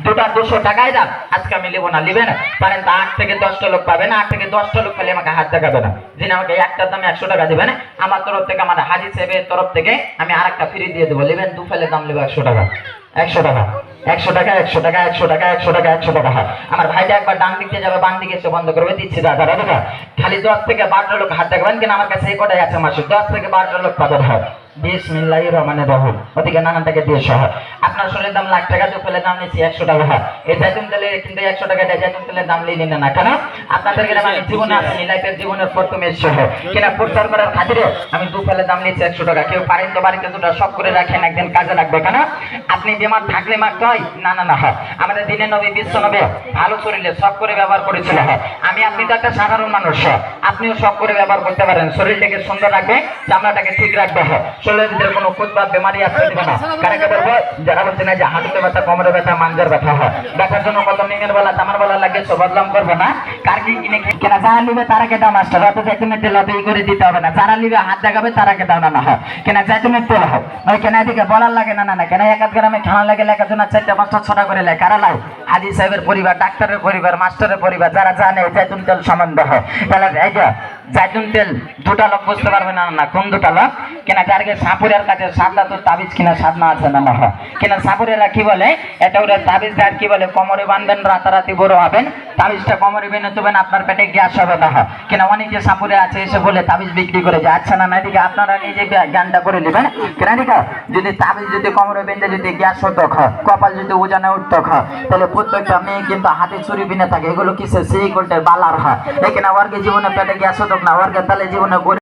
দুটা 200 টাকায় দাম। আজকে আমি নেবো না, নেবেন পারেন তা 8 থেকে 10টা লোক পাবেন, 8 থেকে 10টা লোক পেলে আমাকে হাত দেখাবে না, যিনি আমাকে একটার দামে 100 টাকা দিবেন আমার তরফ থেকে, আমার হাজি সাহেবের তরফ থেকে আমি আরেকটা ফ্রি দিয়ে দেবো। নেবেন দু ফেলে দাম নেবো 100 টাকা, 100 টাকা, 100 টাকা, 100 টাকা, 100 টাকা, 100 টাকা, 100 টাকা। আমার ভাইটা একবার ডান দিকে যাবে, বাম দিকে এসে বন্ধ করবে, দিচ্ছি দাদা দাদা। খালি 10 থেকে 12টা লোক হাত দেখাবেন, কিনা আমার কাছে এই কটাই আছে মাসে, 10 থেকে 12টা লোক পাবেন। হয় বিসমিল্লাহির রহমানির রহিম। ওদিকে নানানটাকে দিয়ে সহ আপনার শরীরের দাম লাখ টাকা, দু ফেলে দাম নিচ্ছি 100 টাকা। হয় এই জাইতুন তেলে কিন্তু 100 টাকা দেয়, জাইতুন তেলের দাম নিয়ে নিন না কেন? আপনাদের গ্রামে আমি জীবনে আসিনি, লাইফের জীবনের প্রথমে সহ কিনা প্রচার করার খাতিরে আমি দু ফেলে দাম নিচ্ছি 100 টাকা। কেউ পারেন তো বাড়িতে দুটো সব করে রাখেন, একদিন কাজে লাগবে কেন? আপনি বেমার থাকলে মারতে হয় না, না না হয় আমাদের দিনে নবী বিশ্ব নবী ভালো শরীরে সব করে ব্যবহার করেছিল। হয় আমি আপনি তো একটা সাধারণ মানুষ, আপনিও সব করে ব্যবহার করতে পারেন। শরীরটাকে সুন্দর রাখবে, চামড়াটাকে ঠিক রাখবে। হয় শরীরের ভিতরে কোনো কুত বা বেমারি আসতে দেবে না। কারণকে বলবো যারা বলছে না যে হাঁটুতে ব্যথা, কোমরে ব্যথা, মাঞ্জার ব্যথা, হয় ব্যথার জন্য কত নিমের বেলা তামার বেলা লাগে, সব বদলাম করবো না। কার কি কিনে কেনা যারা নিবে তারা কে দাও মাস্টার, অত জাইতুনের তেল অত ই করে দিতে হবে না। যারা নিবে হাত দেখাবে তারাকে দাও না। হয় কেনা জাইতুনের তেল হয় ওই কেনা এদিকে বলার লাগে না, না না কেনা এক গ্রামে খাওয়া লাগে, লেখাজনের 4টা 5টা 6টা করে লেয়। কারা লাই? হাজি সাহেবের পরিবার, ডাক্তারের পরিবার, মাস্টারের পরিবার, যারা জানে জাইতুন তেল সম্বন্ধ। হয় তাহলে এই যে জাইতুন তেল দুটা লোক বুঝতে পারবে না, না কোন দুটা লোক কেনা যারকে সাপুরের কাছে সাদা তো তাবিজ কিনা সাধনা আছে না না। হয় কেনা সাপুরেরা কি বলে, এটা ওরা তাবিজ দার কি বলে, কোমরে বাঁধবেন রাতারাতি বড় হবেন, তাবিজটা কোমরে বেঁধে দেবেন, আপনার পেটে গ্যাস হবে না। হয় কেনা অনেকে সাপুরে আছে এসে বলে তাবিজ বিক্রি করে যায়, আচ্ছা না না এদিকে আপনারা নিজে জ্ঞানটা করে নেবেন। কেনা দিকা যদি তাবিজ যদি কোমরে বেঁধে যদি গ্যাস হতো, কপাল যদি ওজনে উঠতো, তাহলে প্রত্যেকটা মেয়ে কিন্তু হাতে চুরি বিনে থাকে। এগুলো কিসে সেই গোল্টের বালার। হয় এখানে ওয়ার্কে জীবনে পেটে গ্যাস হতো না, ওয়ার্কে তাহলে জীবনে